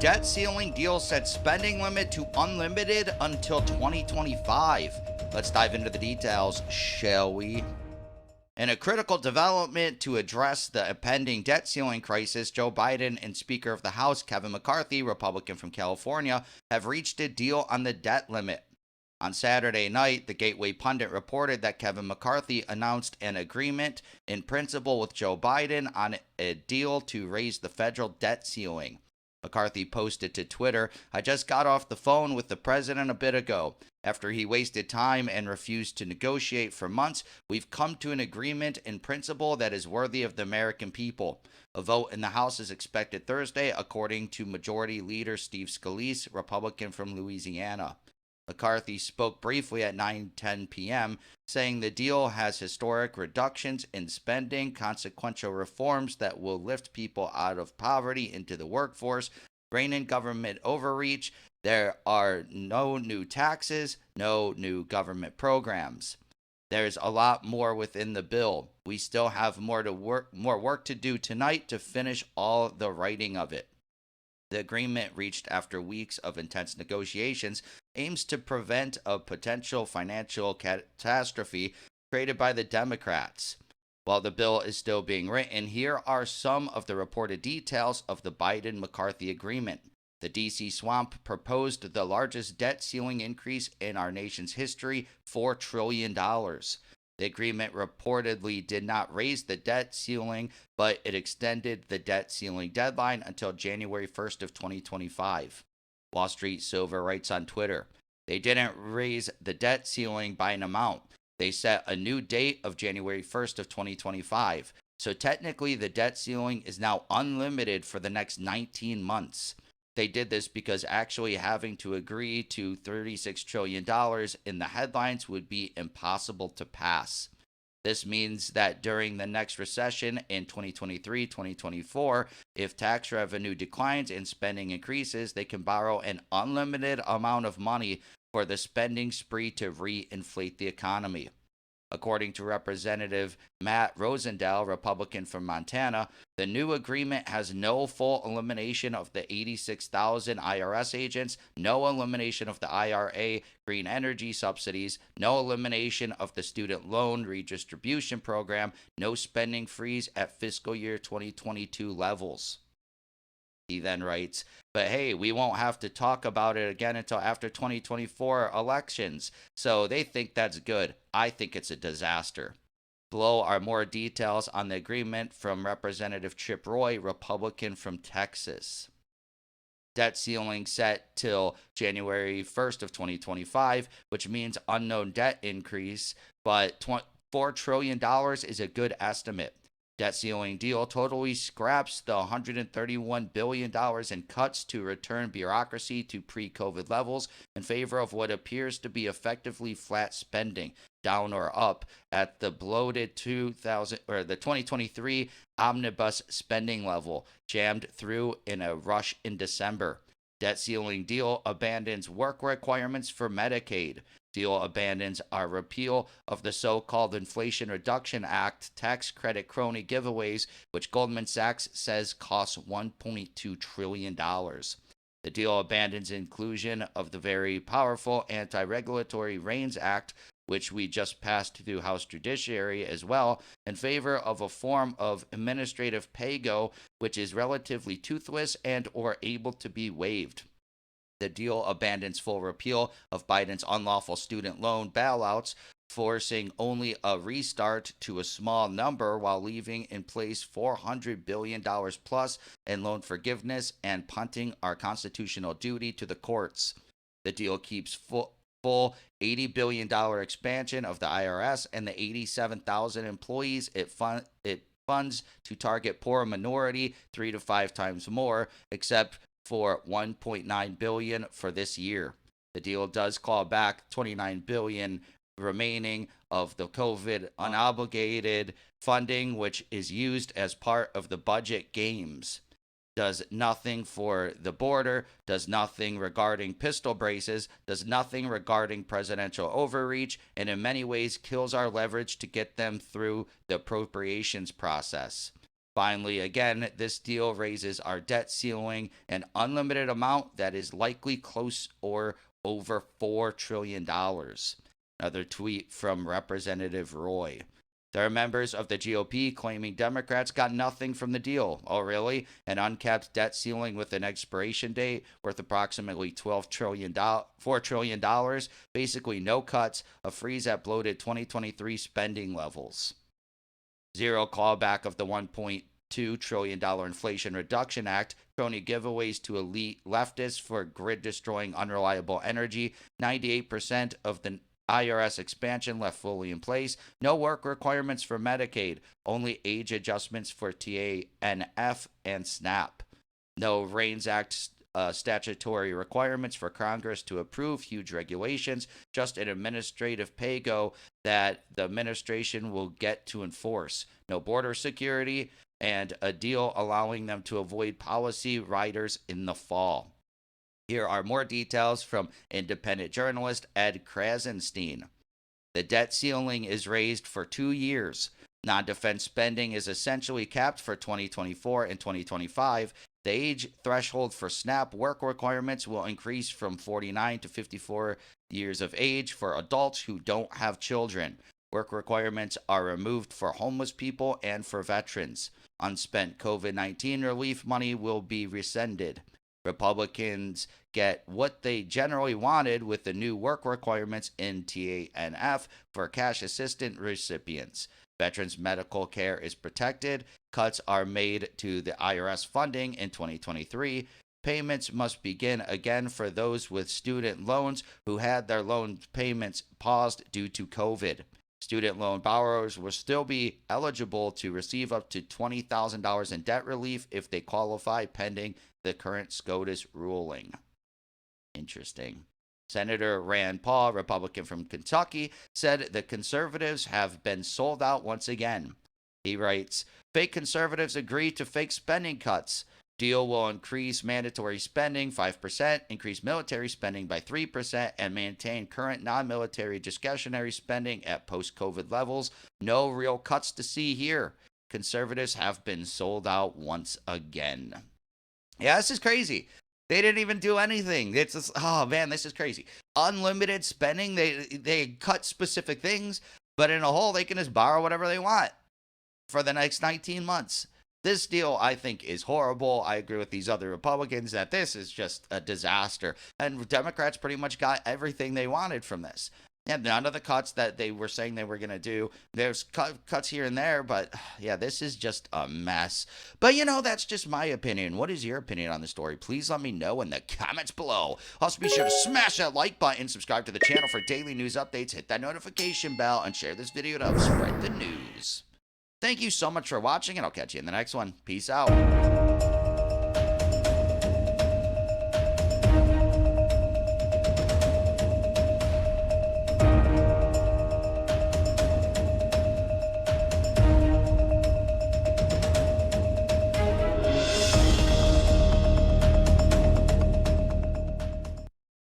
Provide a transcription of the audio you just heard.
Debt ceiling deal sets spending limit to unlimited until 2025. Let's dive into the details, shall we? In a critical development to address the impending debt ceiling crisis, Joe Biden and Speaker of the House Kevin McCarthy, Republican from California, have reached a deal on the debt limit. On Saturday night, the Gateway Pundit reported that Kevin McCarthy announced an agreement in principle with Joe Biden on a deal to raise the federal debt ceiling. McCarthy posted to Twitter, "I just got off the phone with the president a bit ago. After he wasted time and refused to negotiate for months, we've come to an agreement in principle that is worthy of the American people. A vote in the House is expected Thursday, according to Majority Leader Steve Scalise, Republican from Louisiana." McCarthy spoke briefly at 9:10 p.m., saying the deal has historic reductions in spending, consequential reforms that will lift people out of poverty into the workforce, rein in government overreach. There are no new taxes, no new government programs. There's a lot more within the bill. We still have more work to do tonight to finish all the writing of it. The agreement, reached after weeks of intense negotiations, aims to prevent a potential financial catastrophe created by the Democrats. While the bill is still being written, here are some of the reported details of the Biden-McCarthy agreement. The D.C. swamp proposed the largest debt ceiling increase in our nation's history, $4 trillion. The agreement reportedly did not raise the debt ceiling, but it extended the debt ceiling deadline until January 1st of 2025. Wall Street Silver writes on Twitter, "They didn't raise the debt ceiling by an amount. They set a new date of January 1st of 2025. So technically the debt ceiling is now unlimited for the next 19 months. They did this because actually having to agree to $36 trillion in the headlines would be impossible to pass. This means that during the next recession in 2023-2024, if tax revenue declines and spending increases, they can borrow an unlimited amount of money for the spending spree to re-inflate the economy." According to Representative Matt Rosendale, Republican from Montana, the new agreement has no full elimination of the 86,000 IRS agents, no elimination of the IRA green energy subsidies, no elimination of the student loan redistribution program, no spending freeze at fiscal year 2022 levels. He then writes, "But hey, we won't have to talk about it again until after 2024 elections. So they think that's good. I think it's a disaster." Below are more details on the agreement from Representative Chip Roy, Republican from Texas. Debt ceiling set till January 1st of 2025, which means unknown debt increase, but $4 trillion is a good estimate. Debt ceiling deal totally scraps the $131 billion in cuts to return bureaucracy to pre-COVID levels in favor of what appears to be effectively flat spending, down or up, at the bloated the 2023 omnibus spending level, jammed through in a rush in December. Debt ceiling deal abandons work requirements for Medicaid. Deal abandons our repeal of the so-called Inflation Reduction Act tax credit crony giveaways, which Goldman Sachs says costs $1.2 trillion. The deal abandons inclusion of the very powerful Anti-Regulatory Reins Act, which we just passed through House Judiciary as well, in favor of a form of administrative pay-go, which is relatively toothless and or able to be waived. The deal abandons full repeal of Biden's unlawful student loan bailouts, forcing only a restart to a small number while leaving in place $400 billion plus in loan forgiveness and punting our constitutional duty to the courts. The deal keeps full $80 billion expansion of the IRS and the 87,000 employees it funds to target poor minority 3 to 5 times more, except for $1.9 billion for this year. The deal does claw back $29 billion remaining of the COVID unobligated funding, which is used as part of the budget games. Does nothing for the border, does nothing regarding pistol braces, does nothing regarding presidential overreach, and in many ways kills our leverage to get them through the appropriations process. Finally, again, this deal raises our debt ceiling an unlimited amount that is likely close or over $4 trillion. Another tweet from Representative Roy. There are members of the GOP claiming Democrats got nothing from the deal. Oh, really? An uncapped debt ceiling with an expiration date worth approximately $4 trillion, basically no cuts, a freeze at bloated 2023 spending levels. Zero clawback of the $1.2 trillion Inflation Reduction Act, crony giveaways to elite leftists for grid-destroying unreliable energy, 98% of the IRS expansion left fully in place, no work requirements for Medicaid, only age adjustments for TANF and SNAP, no REINS Act statutory requirements for Congress to approve huge regulations, just an administrative pay-go that the administration will get to enforce, no border security, and a deal allowing them to avoid policy riders in the fall. Here are more details from independent journalist Ed Krasenstein. The debt ceiling is raised for 2 years. Non-defense spending is essentially capped for 2024 and 2025. The age threshold for SNAP work requirements will increase from 49 to 54 years of age for adults who don't have children. Work requirements are removed for homeless people and for veterans. Unspent COVID-19 relief money will be rescinded. Republicans get what they generally wanted with the new work requirements in TANF for cash assistance recipients. Veterans' medical care is protected. Cuts are made to the IRS funding in 2023. Payments must begin again for those with student loans who had their loan payments paused due to COVID. Student loan borrowers will still be eligible to receive up to $20,000 in debt relief if they qualify pending the current SCOTUS ruling. Interesting. Senator Rand Paul, Republican from Kentucky, said the conservatives have been sold out once again. He writes, fake conservatives agree to fake spending cuts. Deal will increase mandatory spending 5%, increase military spending by 3%, and maintain current non-military discretionary spending at post-COVID levels. No real cuts to see here. Conservatives have been sold out once again. Yeah, this is crazy. They didn't even do anything. It's just, oh man, this is crazy. Unlimited spending. They cut specific things, but in a whole, they can just borrow whatever they want for the next 19 months. This deal, I think, is horrible. I agree with these other Republicans that this is just a disaster. And Democrats pretty much got everything they wanted from this. And none of the cuts that they were saying they were going to do. There's cuts here and there, but yeah, this is just a mess. But you know, that's just my opinion. What is your opinion on the story? Please let me know in the comments below. Also, be sure to smash that like button, subscribe to the channel for daily news updates, hit that notification bell, and share this video to help spread the news. Thank you so much for watching, and I'll catch you in the next one. Peace out.